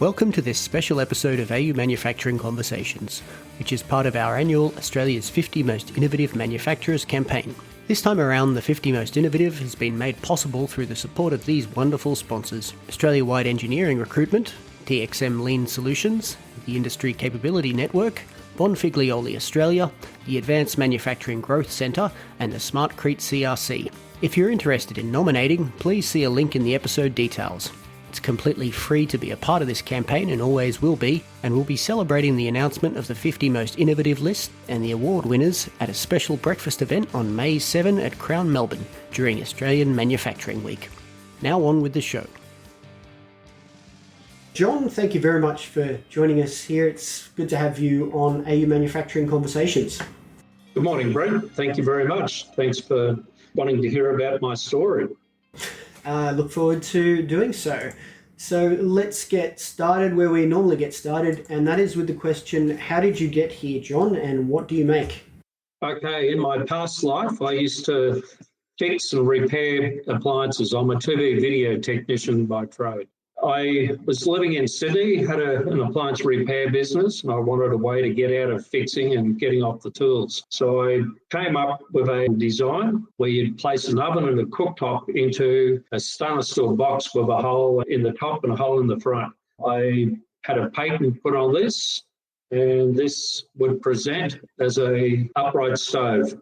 Welcome to this special episode of AU Manufacturing Conversations, which is part of our annual Australia's 50 Most Innovative Manufacturers campaign. This time around, the 50 Most Innovative has been made possible through the support of these wonderful sponsors: Australia Wide Engineering Recruitment, TXM Lean Solutions, the Industry Capability Network, Bonfiglioli Australia, the Advanced Manufacturing Growth Centre, and the SmartCrete CRC. If you're interested in nominating, please see a link in the episode details. It's completely free to be a part of this campaign and always will be, and we'll be celebrating the announcement of the 50 Most Innovative list and the award winners at a special breakfast event on May 7 at Crown Melbourne during Australian Manufacturing Week. Now on with the show. John, thank you very much for joining us here. It's good to have you on AU Manufacturing Conversations. Good morning, Brent. Thank you very much. Thanks for wanting to hear about my story. Look forward to doing so. So let's get started where we normally get started, and that is with the question, how did you get here, John, and what do you make? Okay, in my past life, I used to fix and repair appliances. I'm a TV video technician by trade. I was living in Sydney, had an appliance repair business, and I wanted a way to get out of fixing and getting off the tools. So I came up with a design where you'd place an oven and a cooktop into a stainless steel box with a hole in the top and a hole in the front. I had a patent put on this, and this would present as a upright stove.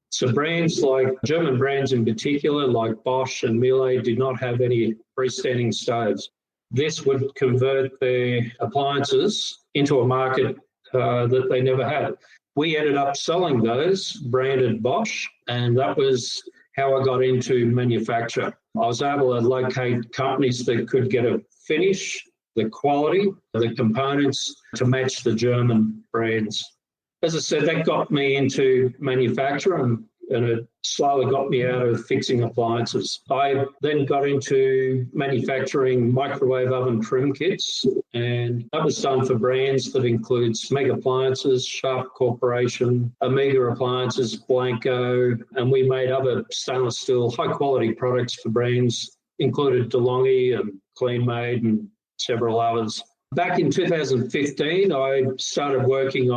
So brands like German brands in particular, like Bosch and Miele, did not have any freestanding stoves. This would convert their appliances into a market that they never had. We ended up selling those, branded Bosch, and that was how I got into manufacture. I was able to locate companies that could get a finish, the quality, the components to match the German brands. As I said, that got me into manufacture and it slowly got me out of fixing appliances. I then got into manufacturing microwave oven trim kits, and that was done for brands that includes Meg Appliances, Sharp Corporation, Amiga Appliances, Blanco, and we made other stainless steel high-quality products for brands, included DeLonghi and CleanMade and several others. Back in 2015, I started working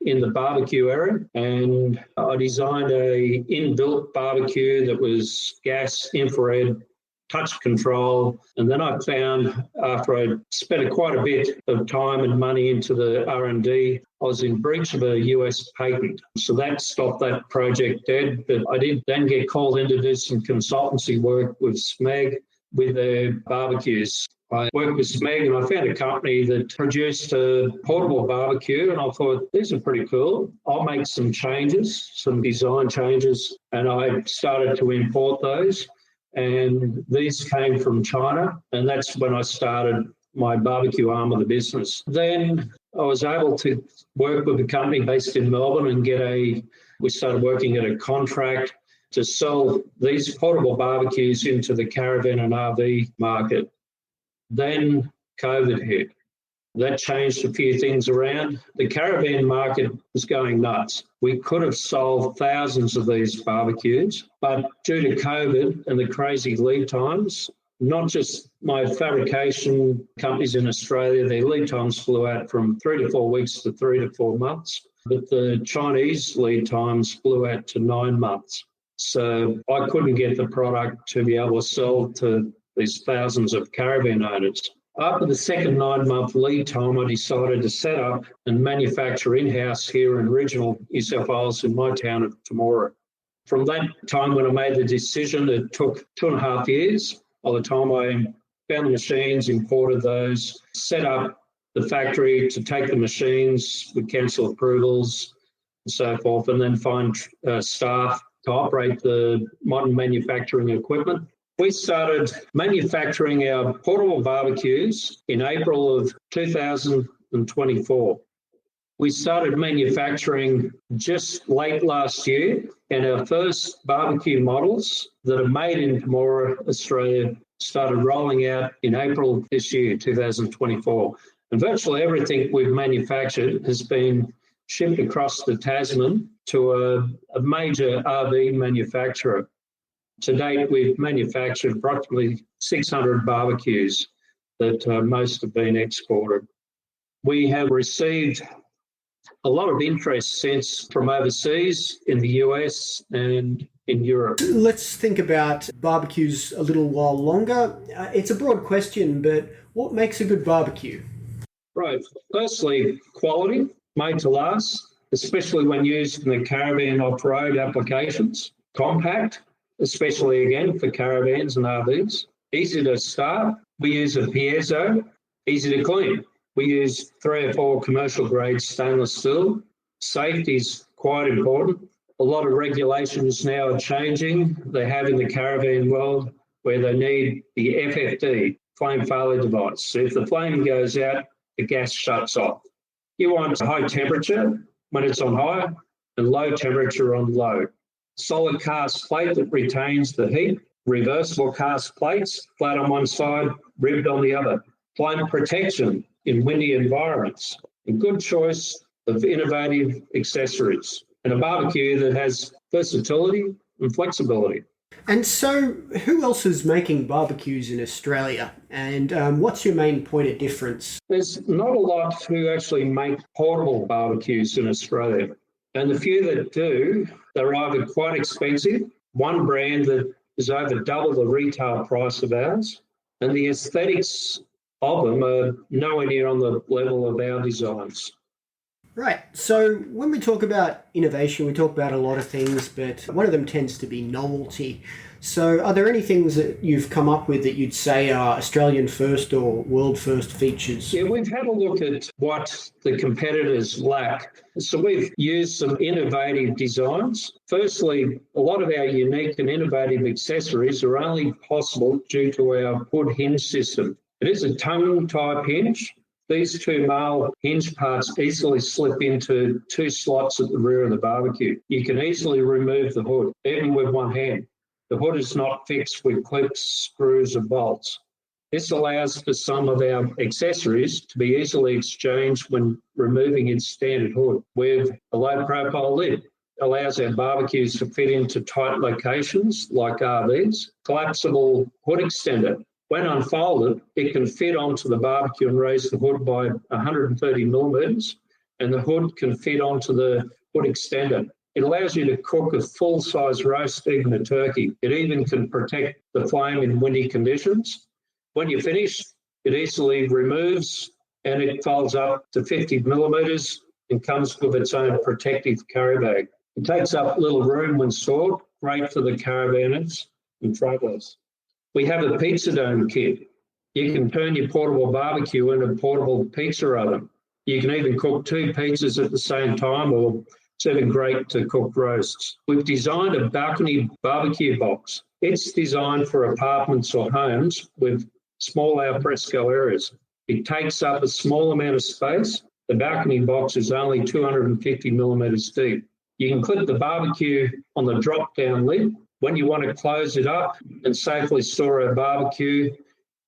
in the barbecue area, and I designed a inbuilt barbecue that was gas, infrared, touch control. And then I found, after I spent quite a bit of time and money into the R&D, I was in breach of a US patent. So that stopped that project dead. But I did then get called in to do some consultancy work with SMEG with their barbecues. I worked with SMEG and I found a company that produced a portable barbecue, and I thought, these are pretty cool. I'll make some changes, some design changes, and I started to import those. And these came from China, and that's when I started my barbecue arm of the business. Then I was able to work with a company based in Melbourne and we started working at a contract to sell these portable barbecues into the caravan and RV market. Then COVID hit. That changed a few things around. The caravan market was going nuts. We could have sold thousands of these barbecues, but due to COVID and the crazy lead times, not just my fabrication companies in Australia, their lead times flew out from 3 to 4 weeks to 3 to 4 months, but the Chinese lead times flew out to 9 months. So I couldn't get the product to be able to sell to these thousands of caravan owners. After the second 9-month lead time, I decided to set up and manufacture in-house here in regional New South Wales in my town of Temora. From that time when I made the decision, it took 2.5 years. By the time I found the machines, imported those, set up the factory to take the machines, we cancel approvals and so forth, and then find staff to operate the modern manufacturing equipment. We started manufacturing our portable barbecues in April of 2024. We started manufacturing just late last year, and our first barbecue models that are made in Temora, Australia, started rolling out in April this year, 2024. And virtually everything we've manufactured has been shipped across the Tasman to a major RV manufacturer. To date, we've manufactured approximately 600 barbecues. that most have been exported. We have received a lot of interest since from overseas in the US and in Europe. Let's think about barbecues a little while longer. It's a broad question, but what makes a good barbecue? Right. Firstly, quality, made to last, especially when used in the caravan off-road applications. Compact, especially again for caravans and RVs. Easy to start. We use a piezo. Easy to clean. We use 3 or 4 commercial grade stainless steel. Safety is quite important. A lot of regulations now are changing. They have in the caravan world where they need the FFD, flame failure device. So if the flame goes out, the gas shuts off. You want high temperature when it's on high and low temperature on low. Solid cast plate that retains the heat. Reversible cast plates, flat on one side, ribbed on the other. Flame protection in windy environments. A good choice of innovative accessories. And a barbecue that has versatility and flexibility. And so, who else is making barbecues in Australia? And what's your main point of difference? There's not a lot who actually make portable barbecues in Australia. And the few that do, they're either quite expensive, one brand that is over double the retail price of ours, and the aesthetics of them are nowhere near on the level of our designs. Right. So when we talk about innovation, we talk about a lot of things, but one of them tends to be novelty. So are there any things that you've come up with that you'd say are Australian first or world first features? Yeah, we've had a look at what the competitors lack. So we've used some innovative designs. Firstly, a lot of our unique and innovative accessories are only possible due to our hood hinge system. It is a tongue type hinge. These 2 male hinge parts easily slip into 2 slots at the rear of the barbecue. You can easily remove the hood, even with one hand. The hood is not fixed with clips, screws, or bolts. This allows for some of our accessories to be easily exchanged when removing its standard hood with a low-profile lid. It allows our barbecues to fit into tight locations like RVs. Collapsible hood extender. When unfolded, it can fit onto the barbecue and raise the hood by 130 millimetres, and the hood can fit onto the hood extender. It allows you to cook a full-size roast, even a turkey. It even can protect the flame in windy conditions. When you're finished, it easily removes and it folds up to 50 millimetres and comes with its own protective carry bag. It takes up little room when stored, great for the caravanners and travellers. We have a pizza dome kit. You can turn your portable barbecue into a portable pizza oven. You can even cook 2 pizzas at the same time, or it's even great to cook roasts. We've designed a balcony barbecue box. It's designed for apartments or homes with small alfresco areas. It takes up a small amount of space. The balcony box is only 250 millimetres deep. You can clip the barbecue on the drop-down lid. When you want to close it up and safely store a barbecue,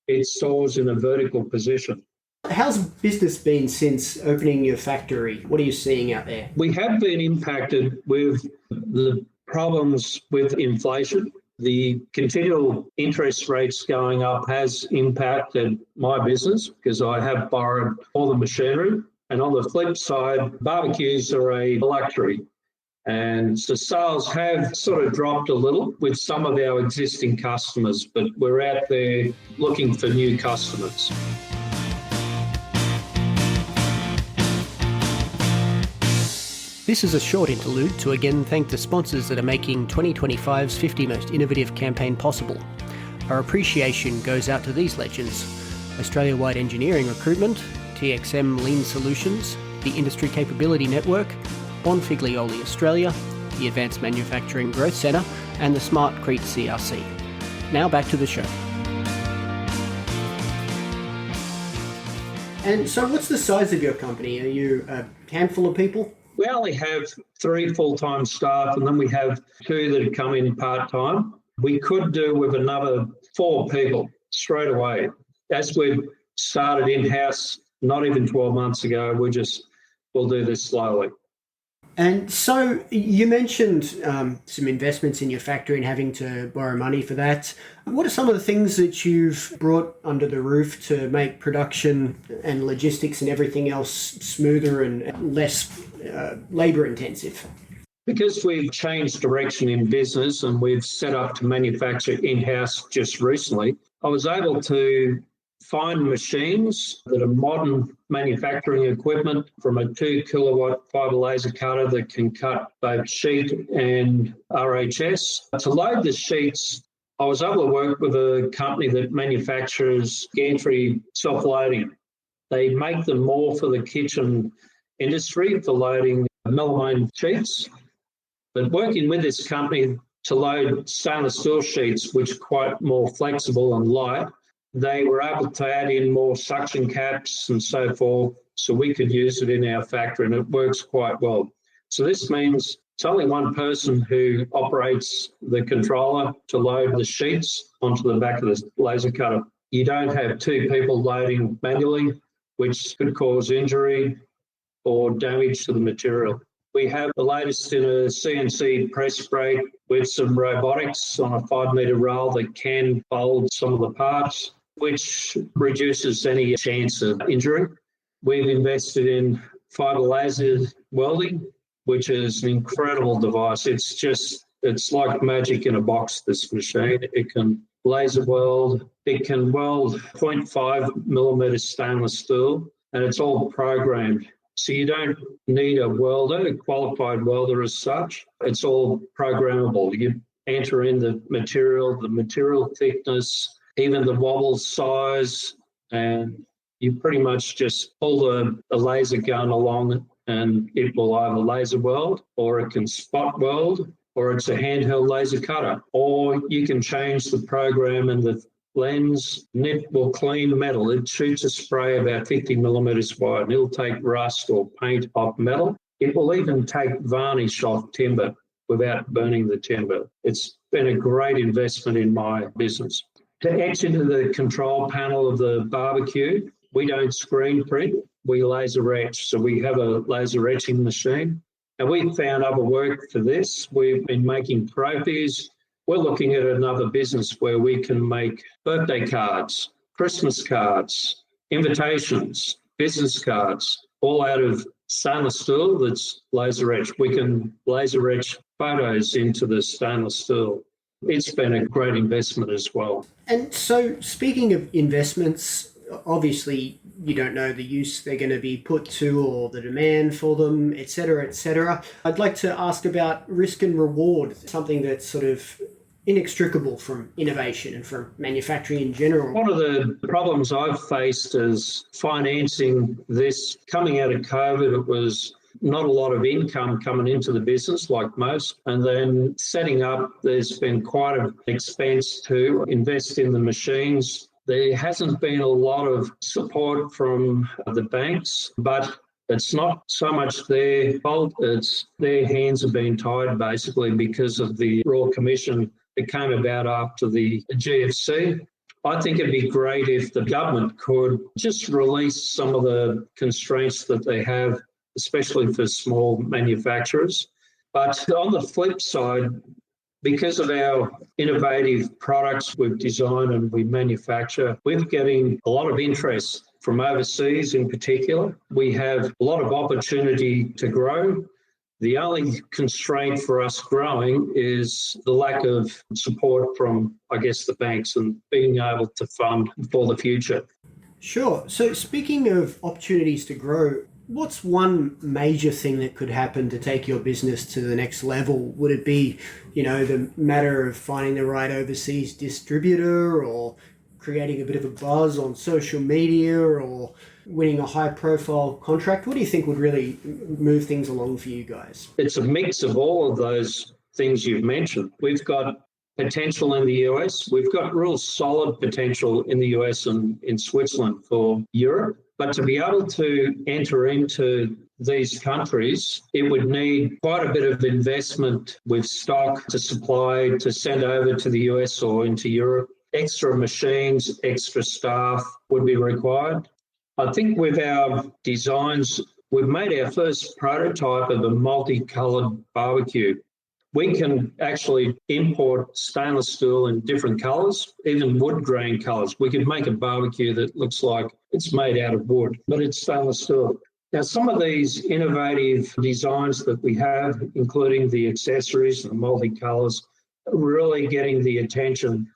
it stores in a vertical position. How's business been since opening your factory? What are you seeing out there? We have been impacted with the problems with inflation. The continual interest rates going up has impacted my business because I have borrowed all the machinery. And on the flip side, barbecues are a luxury. And so sales have sort of dropped a little with some of our existing customers, but we're out there looking for new customers. This is a short interlude to again thank the sponsors that are making 2025's 50 Most Innovative campaign possible. Our appreciation goes out to these legends: Australia Wide Engineering Recruitment, TXM Lean Solutions, the Industry Capability Network, Bonfiglioli Australia, the Advanced Manufacturing Growth Centre, and the SmartCrete CRC. Now back to the show. And so what's the size of your company? Are you a handful of people? We only have 3 full-time staff, and then we have 2 that come in part-time. We could do with another 4 people straight away. As we've started in-house, not even 12 months ago, we'll do this slowly. And so you mentioned some investments in your factory and having to borrow money for that. What are some of the things that you've brought under the roof to make production and logistics and everything else smoother and less labour intensive? Because we've changed direction in business and we've set up to manufacture in-house just recently, I was able to find machines that are modern manufacturing equipment, from a 2 kilowatt fibre laser cutter that can cut both sheet and RHS. To load the sheets, I was able to work with a company that manufactures gantry self-loading. They make them more for the kitchen industry for loading melamine sheets. But working with this company to load stainless steel sheets, which are quite more flexible and light, they were able to add in more suction caps and so forth, so we could use it in our factory, and it works quite well. So this means it's only one person who operates the controller to load the sheets onto the back of the laser cutter. You don't have two people loading manually, which could cause injury or damage to the material. We have the latest in a CNC press brake with some robotics on a 5 metre roll that can fold some of the parts, which reduces any chance of injury. We've invested in fibre laser welding, which is an incredible device. It's like magic in a box, this machine. It can laser weld, it can weld 0.5 millimetre stainless steel, and it's all programmed. So you don't need a welder, a qualified welder as such. It's all programmable. You enter in the material thickness, even the wobble size, and you pretty much just pull the laser gun along and it will either laser weld, or it can spot weld, or it's a handheld laser cutter. Or you can change the program and the lens nip will clean metal. It shoots a spray about 50 millimetres wide, and it'll take rust or paint off metal. It will even take varnish off timber without burning the timber. It's been a great investment in my business. To etch into the control panel of the BBQ, we don't screen print, we laser etch. So we have a laser etching machine, and we've found other work for this. We've been making trophies. We're looking at another business where we can make birthday cards, Christmas cards, invitations, business cards, all out of stainless steel that's laser etched. We can laser etch photos into the stainless steel. It's been a great investment as well. And so, speaking of investments, obviously you don't know the use they're going to be put to or the demand for them, etc., etc. I'd like to ask about risk and reward, something that's sort of inextricable from innovation and from manufacturing in general. One of the problems I've faced is financing this. Coming out of COVID, it was not a lot of income coming into the business like most. And then setting up, there's been quite an expense to invest in the machines. There hasn't been a lot of support from the banks, but it's not so much their fault. It's their hands have been tied basically because of the Royal Commission that came about after the GFC. I think it'd be great if the government could just release some of the constraints that they have, especially for small manufacturers. But on the flip side, because of our innovative products we've designed and we manufacture, we're getting a lot of interest from overseas in particular. We have a lot of opportunity to grow. The only constraint for us growing is the lack of support from, I guess, the banks and being able to fund for the future. Sure. So speaking of opportunities to grow, what's one major thing that could happen to take your business to the next level? Would it be, the matter of finding the right overseas distributor, or creating a bit of a buzz on social media, or winning a high-profile contract? What do you think would really move things along for you guys? It's a mix of all of those things you've mentioned. We've got potential in the US. We've got real solid potential in the US and in Switzerland for Europe. But to be able to enter into these countries, it would need quite a bit of investment with stock to supply, to send over to the US or into Europe. Extra machines, extra staff would be required. I think with our designs, we've made our first prototype of a multicoloured barbecue. We can actually import stainless steel in different colours, even wood grain colours. We could make a barbecue that looks like it's made out of wood, but it's stainless steel. Now, some of these innovative designs that we have, including the accessories and the multicolours, are really getting the attention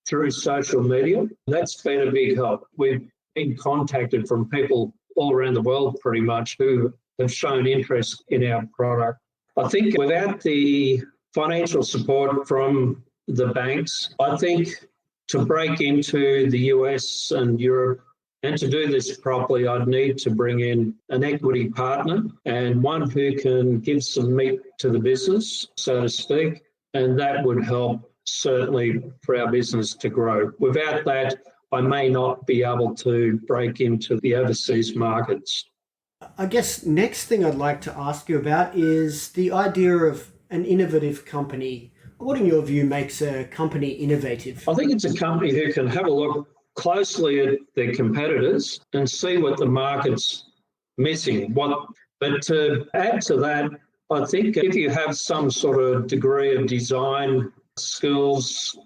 through social media. That's been a big help. We've been contacted from people all around the world pretty much who have shown interest in our product. I think without the financial support from the banks, I think to break into the US and Europe and to do this properly, I'd need to bring in an equity partner and one who can give some meat to the business, so to speak, and that would help certainly for our business to grow. Without that, I may not be able to break into the overseas markets. I guess next thing I'd like to ask you about is the idea of an innovative company. What, in your view, makes a company innovative? I think it's a company who can have a look closely at their competitors and see what the market's missing. But to add to that, I think if you have some sort of degree of design skills,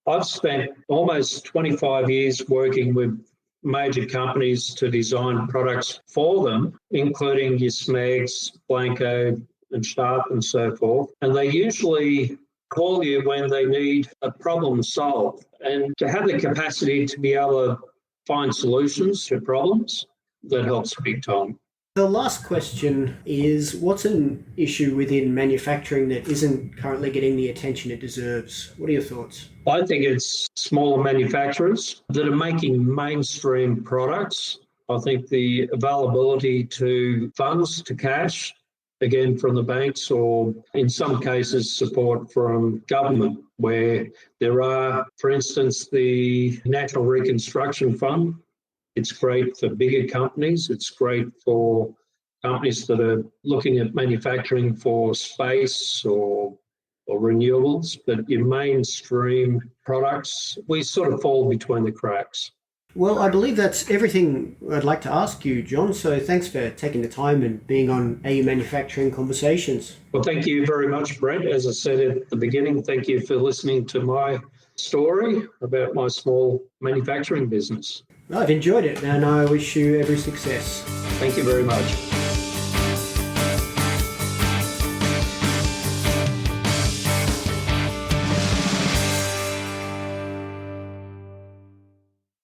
I've spent almost 25 years working with major companies to design products for them, including your Smegs, Blanco and Sharp and so forth. And they usually call you when they need a problem solved. And to have the capacity to be able to find solutions to problems, that helps big time. The last question is, what's an issue within manufacturing that isn't currently getting the attention it deserves? What are your thoughts? I think it's smaller manufacturers that are making mainstream products. I think the availability to funds, to cash, again from the banks, or in some cases support from government, where there are, for instance, the National Reconstruction Fund. It's great for bigger companies. It's great for companies that are looking at manufacturing for space or renewables, but your mainstream products, we sort of fall between the cracks. Well, I believe that's everything I'd like to ask you, John. So thanks for taking the time and being on AU Manufacturing Conversations. Well, thank you very much, Brent. As I said at the beginning, thank you for listening to my story about my small manufacturing business. I've enjoyed it and I wish you every success. Thank you very much.